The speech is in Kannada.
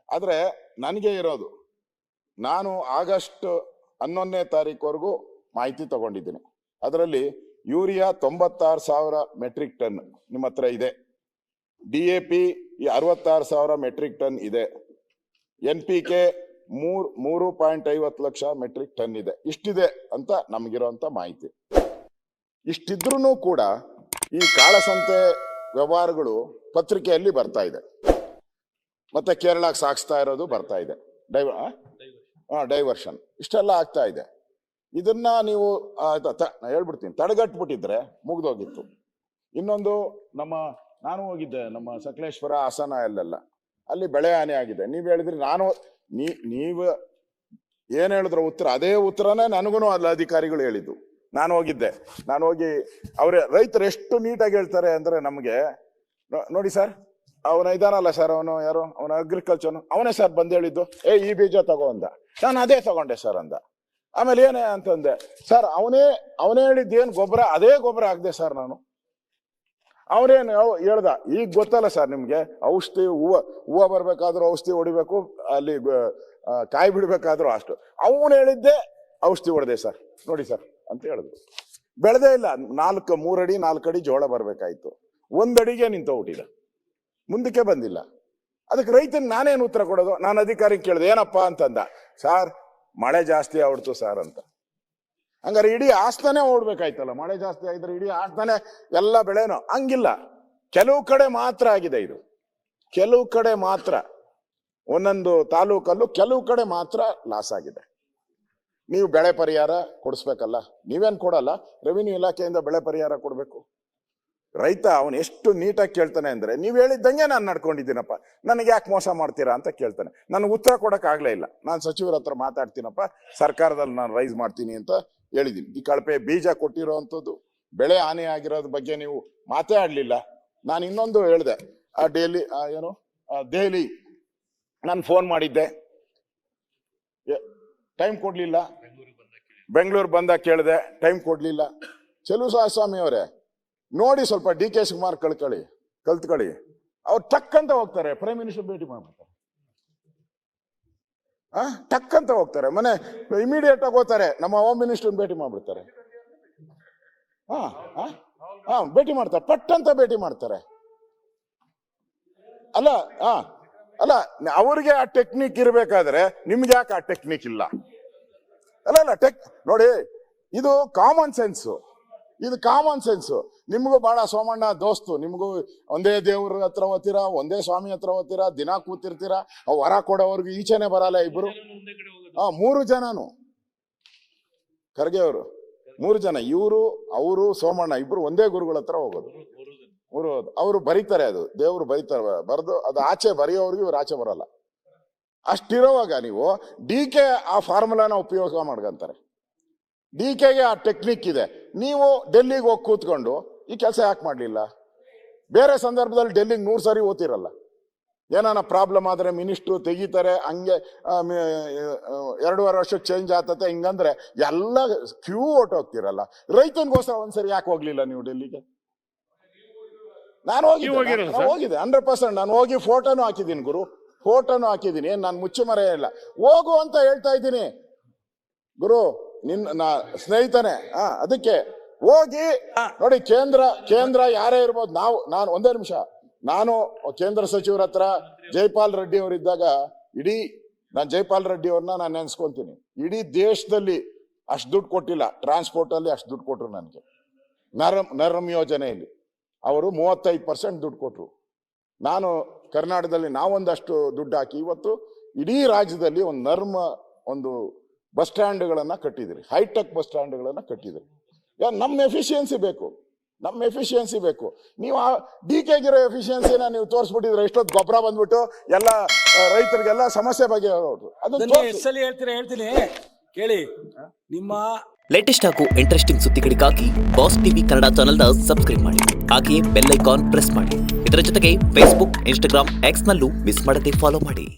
ಆದರೆ ನನಗೆ ಇರೋದು, ನಾನು ಆಗಸ್ಟ್ 11ನೇ ತಾರೀಕುವರೆಗೂ ಮಾಹಿತಿ ತಗೊಂಡಿದ್ದೀನಿ. ಅದರಲ್ಲಿ ಯೂರಿಯಾ 96,000 ಮೆಟ್ರಿಕ್ ಟನ್ ನಿಮ್ಮ ಹತ್ರ ಇದೆ, DAP 66,000 ಮೆಟ್ರಿಕ್ ಟನ್ ಇದೆ, NPK 3.50 ಲಕ್ಷ ಮೆಟ್ರಿಕ್ ಟನ್ ಇದೆ. ಇಷ್ಟಿದೆ ಅಂತ ನಮಗಿರುವಂತ ಮಾಹಿತಿ. ಇಷ್ಟಿದ್ರೂ ಕೂಡ ಈ ಕಾಳಸಂತೆ ವ್ಯವಹಾರಗಳು ಪತ್ರಿಕೆಯಲ್ಲಿ ಬರ್ತಾ ಇದೆ, ಮತ್ತೆ ಕೇರಳಕ್ಕೆ ಸಾಗಿಸ್ತಾ ಇರೋದು ಬರ್ತಾ ಇದೆ, ಡೈವರ್ಷನ್ ಇಷ್ಟೆಲ್ಲ ಆಗ್ತಾ ಇದೆ. ಇದನ್ನ ನೀವು ಹೇಳ್ಬಿಡ್ತೀನಿ, ತಡೆಗಟ್ಬಿಟ್ಟಿದ್ರೆ ಮುಗ್ದೋಗಿತ್ತು. ಇನ್ನೊಂದು, ನಾನು ಹೋಗಿದ್ದೆ ನಮ್ಮ ಸಕಲೇಶ್ವರ, ಹಾಸನ ಅಲ್ಲೆಲ್ಲ, ಅಲ್ಲಿ ಬೆಳೆ ಹಾನಿ ಆಗಿದೆ. ನೀವು ಹೇಳಿದ್ರಿ, ನೀವು ಏನ್ ಹೇಳಿದ್ರು ಉತ್ತರ, ಅದೇ ಉತ್ತರನೇ ನನಗೂ ಅಲ್ಲಿ ಅಧಿಕಾರಿಗಳು ಹೇಳಿದ್ದು. ನಾನು ಹೋಗಿ ರೈತರು ಎಷ್ಟು ನೀಟಾಗಿ ಹೇಳ್ತಾರೆ ಅಂದ್ರೆ, ನಮಗೆ ನೋಡಿ ಸರ್, ಅವನ ಇದಾನಲ್ಲ ಸರ್, ಅವನ ಅಗ್ರಿಕಲ್ಚರ್ ಅವನೇ ಸರ್ ಬಂದು ಹೇಳಿದ್ದು, ಈ ಬೀಜ ತಗೋ ಅಂದ, ನಾನು ಅದೇ ತಗೊಂಡೆ ಸರ್ ಅಂದ. ಆಮೇಲೆ ಏನೇ ಅಂತಂದೆ, ಸರ್ ಅವನೇ ಹೇಳಿದ್ದು ಏನ್ ಗೊಬ್ಬರ, ಅದೇ ಗೊಬ್ಬರ ಹಾಕ್ದೆ ಸರ್ ನಾನು. ಅವನೇನು ಹೇಳ್ದ, ಈಗ ಗೊತ್ತಲ್ಲ ಸರ್ ನಿಮ್ಗೆ, ಔಷಧಿ ಹೂವು ಬರ್ಬೇಕಾದ್ರೂ ಔಷಧಿ ಹೊಡಿಬೇಕು, ಅಲ್ಲಿ ಕಾಯಿ ಬಿಡ್ಬೇಕಾದ್ರೂ ಅಷ್ಟು, ಅವನು ಹೇಳಿದ್ದೆ ಔಷಧಿ ಹೊಡೆದೆ ಸರ್, ನೋಡಿ ಸರ್ ಅಂತ ಹೇಳಿದ್ರು. ಬೆಳೆದೇ ಇಲ್ಲ, 3 ಅಡಿ 4 ಅಡಿ ಜೋಳ ಬರ್ಬೇಕಾಯ್ತು, 1 ಅಡಿಗೆ ನಿಂತೋಗ್ಬಿಟ್ಟಿದೆ, ಮುಂದಕ್ಕೆ ಬಂದಿಲ್ಲ. ಅದಕ್ಕೆ ರೈತನ ನಾನೇನು ಉತ್ತರ ಕೊಡೋದು? ನಾನು ಅಧಿಕಾರಿ ಕೇಳಿದೆ, ಏನಪ್ಪಾ ಅಂತಂದ, ಸಾರ್ ಮಳೆ ಜಾಸ್ತಿ ಆಗ್ಬಿಡ್ತು ಸರ್ ಅಂತ. ಹಂಗಾರೆ ಇಡೀ ಆಸ್ತಾನೆ ಓಡ್ಬೇಕಾಯ್ತಲ್ಲ, ಮಳೆ ಜಾಸ್ತಿ ಆಗಿದ್ರೆ ಇಡೀ ಆಸ್ತಾನೆ ಎಲ್ಲ ಬೆಳೆನೋ? ಹಂಗಿಲ್ಲ, ಕೆಲವು ಕಡೆ ಮಾತ್ರ ಆಗಿದೆ ಇದು, ಕೆಲವು ಕಡೆ ಮಾತ್ರ, ಒಂದೊಂದು ತಾಲೂಕಲ್ಲೂ ಕೆಲವು ಕಡೆ ಮಾತ್ರ ಲಾಸ್ ಆಗಿದೆ. ನೀವು ಬೆಳೆ ಪರಿಹಾರ ಕೊಡಿಸ್ಬೇಕಲ್ಲ, ನೀವೇನು ಕೊಡಲ್ಲ, ರೆವಿನ್ಯೂ ಇಲಾಖೆಯಿಂದ ಬೆಳೆ ಪರಿಹಾರ ಕೊಡಬೇಕು. ರೈತ ಅವನು ಎಷ್ಟು ನೀಟಾಗಿ ಕೇಳ್ತಾನೆ ಅಂದ್ರೆ, ನೀವು ಹೇಳಿದ್ದಂಗೆ ನಾನು ನಡ್ಕೊಂಡಿದ್ದೀನಪ್ಪ, ನನಗೆ ಯಾಕೆ ಮೋಸ ಮಾಡ್ತೀರಾ ಅಂತ ಕೇಳ್ತಾನೆ. ನನಗೆ ಉತ್ತರ ಕೊಡೋಕ್ಕಾಗಲೇ ಇಲ್ಲ. ನಾನು ಸಚಿವರ ಹತ್ರ ಮಾತಾಡ್ತೀನಪ್ಪ, ಸರ್ಕಾರದಲ್ಲಿ ನಾನು ರೈಸ್ ಮಾಡ್ತೀನಿ ಅಂತ ಹೇಳಿದ್ದೀನಿ. ಈ ಕಳಪೆ ಬೀಜ ಕೊಟ್ಟಿರೋವಂಥದ್ದು, ಬೆಳೆ ಹಾನಿ ಆಗಿರೋದ್ರ ಬಗ್ಗೆ ನೀವು ಮಾತೇ ಆಡಲಿಲ್ಲ. ನಾನು ಇನ್ನೊಂದು ಹೇಳಿದೆ, ದೆಹಲಿ ನಾನು ಫೋನ್ ಮಾಡಿದ್ದೆ, ಟೈಮ್ ಕೊಡ್ಲಿಲ್ಲ. ಬೆಂಗಳೂರು ಬಂದಾಗ ಕೇಳಿದೆ, ಟೈಮ್ ಕೊಡ್ಲಿಲ್ಲ. ಚೆಲುವರಾಯಸ್ವಾಮಿ ಅವರೇ, ನೋಡಿ ಸ್ವಲ್ಪ DK ಶಿವಕುಮಾರ್ ಕಲ್ತ್ಕೊಳ್ಳಿ. ಅವ್ರು ಟಕ್ ಅಂತ ಹೋಗ್ತಾರೆ, ಪ್ರೈಮ್ ಮಿನಿಸ್ಟರ್ ಭೇಟಿ ಮಾಡ್ಬಿಡ್ತಾರೆ, ಟಕ್ ಅಂತ ಹೋಗ್ತಾರೆ, ಇಮಿಡಿಯೇಟ್ ಆಗಿ ಹೋಗ್ತಾರೆ, ನಮ್ಮ ಹೋಮ್ ಮಿನಿಸ್ಟರ್ ಭೇಟಿ ಮಾಡ್ಬಿಡ್ತಾರೆ. ಭೇಟಿ ಮಾಡ್ತಾರೆ, ಪಟ್ ಅಂತ ಭೇಟಿ ಮಾಡ್ತಾರೆ. ಅಲ್ಲ ಅವ್ರಿಗೆ ಆ ಟೆಕ್ನಿಕ್ ಇರ್ಬೇಕಾದ್ರೆ ನಿಮ್ಗೆ ಯಾಕೆ ಆ ಟೆಕ್ನಿಕ್ ಇಲ್ಲ? ಅಲ್ಲ ನೋಡಿ, ಇದು ಕಾಮನ್ ಸೆನ್ಸು, ನಿಮಗೂ ಬಹಳ ಸೋಮಣ್ಣ ದೋಸ್ತು, ನಿಮಗೂ ಒಂದೇ ದೇವ್ರ ಹತ್ರ ಓದ್ತೀರಾ, ಒಂದೇ ಸ್ವಾಮಿ ಹತ್ರ ಓದ್ತೀರಾ, ದಿನ ಕೂತಿರ್ತೀರಾ. ವರ ಕೊಡೋವ್ರಿಗೆ ಈಚೆನೆ ಬರಲ್ಲ ಇಬ್ರು, 3 ಜನನು ಖರ್ಗೆ ಅವರು 3 ಜನ, ಅವರು ಸೋಮಣ್ಣ ಇಬ್ರು ಒಂದೇ ಗುರುಗಳ ಹತ್ರ ಹೋಗೋದು. ಅವರು ಬರೀತಾರೆ, ಅದು ದೇವ್ರು ಬರೀತಾರೆ, ಬರೆದು ಅದು ಆಚೆ ಬರೆಯೋವ್ರಿಗೆ ಇವ್ರು ಆಚೆ ಬರಲ್ಲ. ಅಷ್ಟಿರೋವಾಗ ನೀವು DK ಆ ಫಾರ್ಮುಲಾನ ಉಪಯೋಗ ಮಾಡ್ಕೊಂತಾರೆ. DKಗೆ ಆ ಟೆಕ್ನಿಕ್ ಇದೆ. ನೀವು ಡೆಲ್ಲಿಗೆ ಹೋಗಿ ಕೂತ್ಕೊಂಡು ಈ ಕೆಲಸ ಯಾಕೆ ಮಾಡಲಿಲ್ಲ? ಬೇರೆ ಸಂದರ್ಭದಲ್ಲಿ ಡೆಲ್ಲಿಗೆ 100 ಸಾರಿ ಓದ್ತಿರಲ್ಲ. ಏನಾನ ಪ್ರಾಬ್ಲಮ್ ಆದರೆ ಮಿನಿಸ್ಟ್ರು ತೆಗಿತಾರೆ, ಹಂಗೆ 2.5 ವರ್ಷಕ್ಕೆ ಚೇಂಜ್ ಆಗ್ತತೆ, ಹಿಂಗಂದ್ರೆ ಎಲ್ಲ ಕ್ಯೂ ಹೊಟ್ಟೋಗ್ತಿರಲ್ಲ. ರೈತನಿಗೋಸ್ಕರ ಒಂದ್ಸರಿ ಯಾಕೆ ಹೋಗ್ಲಿಲ್ಲ ನೀವು ಡೆಲ್ಲಿಗೆ? ನಾನು ಹೋಗಿದ್ದೆ 100%. ನಾನು ಹೋಗಿ ಫೋಟೋನು ಹಾಕಿದ್ದೀನಿ ಫೋಟೋನು ಹಾಕಿದ್ದೀನಿ, ನಾನು ಮುಚ್ಚುಮರೆ ಇಲ್ಲ. ಹೋಗು ಅಂತ ಹೇಳ್ತಾ ಇದ್ದೀನಿ ಗುರು, ಸ್ನೇಹಿತನೇ. ಅದಕ್ಕೆ ಹೋಗಿ ನೋಡಿ, ಕೇಂದ್ರ ಯಾರೇ ಇರ್ಬೋದು, ನಾನು ಒಂದೇ ನಿಮಿಷ, ನಾನು ಕೇಂದ್ರ ಸಚಿವರ ಹತ್ರ ಜೈಪಾಲ್ ರೆಡ್ಡಿ ಅವರಿದ್ದಾಗ ನಾನು ಜೈಪಾಲ್ ರೆಡ್ಡಿ ಅವ್ರನ್ನ ನಾನು ನೆನ್ಸ್ಕೊಂತೀನಿ. ಇಡೀ ದೇಶದಲ್ಲಿ ಅಷ್ಟು ದುಡ್ಡು ಕೊಟ್ಟಿಲ್ಲ, ಟ್ರಾನ್ಸ್ಪೋರ್ಟ್ ಅಲ್ಲಿ ಅಷ್ಟು ದುಡ್ಡು ಕೊಟ್ರು ನನಗೆ. ನರಮ್ ಯೋಜನೆಯಲ್ಲಿ ಅವರು 35% ದುಡ್ಡು ಕೊಟ್ರು. ನಾನು ಕರ್ನಾಟಕದಲ್ಲಿ ನಾವೊಂದಷ್ಟು ದುಡ್ಡು ಹಾಕಿ ಇವತ್ತು ಇಡೀ ರಾಜ್ಯದಲ್ಲಿ ಒಂದು ಬಸ್ ಸ್ಟ್ಯಾಂಡ್ಗಳನ್ನ ಕಟ್ಟಿದ್ರಿ, ಹೈಟೆಕ್ ಬಸ್ ಸ್ಟ್ಯಾಂಡ್ಗಳನ್ನ ಕಟ್ಟಿದ್ರಿ. ನಮ್ಮ ಎಫಿಷಿಯನ್ಸಿ ಬೇಕು. ನೀವು DKಗಿರೋ ಎಫಿಷಿಯನ್ಸಿನ ನೀವು ತೋರಿಸ್ಬಿಟ್ಟಿದ್ರೆ ಎಷ್ಟೊತ್ತು ಗೊಬ್ಬರ ಬಂದ್ಬಿಟ್ಟು ಎಲ್ಲ ರೈತರಿಗೆಲ್ಲ ಸಮಸ್ಯೆ ಬಗ್ಗೆ ಹೇಳ್ತೀನಿ ಕೇಳಿ. ನಿಮ್ಮ ಲೇಟೆಸ್ಟ್ ಹಾಗೂ ಇಂಟ್ರೆಸ್ಟಿಂಗ್ ಸುದ್ದಿಗಳಿಗಾಗಿ ಬಾಸ್ ಟಿವಿ ಕನ್ನಡ ಚಾನೆಲ್ನ ಸಬ್ಸ್ಕ್ರೈಬ್ ಮಾಡಿ, ಹಾಗೆಯೇ ಬೆಲ್ ಐಕಾನ್ ಪ್ರೆಸ್ ಮಾಡಿ. ಇದರ ಜೊತೆಗೆ ಫೇಸ್ಬುಕ್, ಇನ್ಸ್ಟಾಗ್ರಾಮ್, ಎಕ್ಸ್ ನಲ್ಲೂ ಮಿಸ್ ಮಾಡದೆ ಫಾಲೋ ಮಾಡಿ.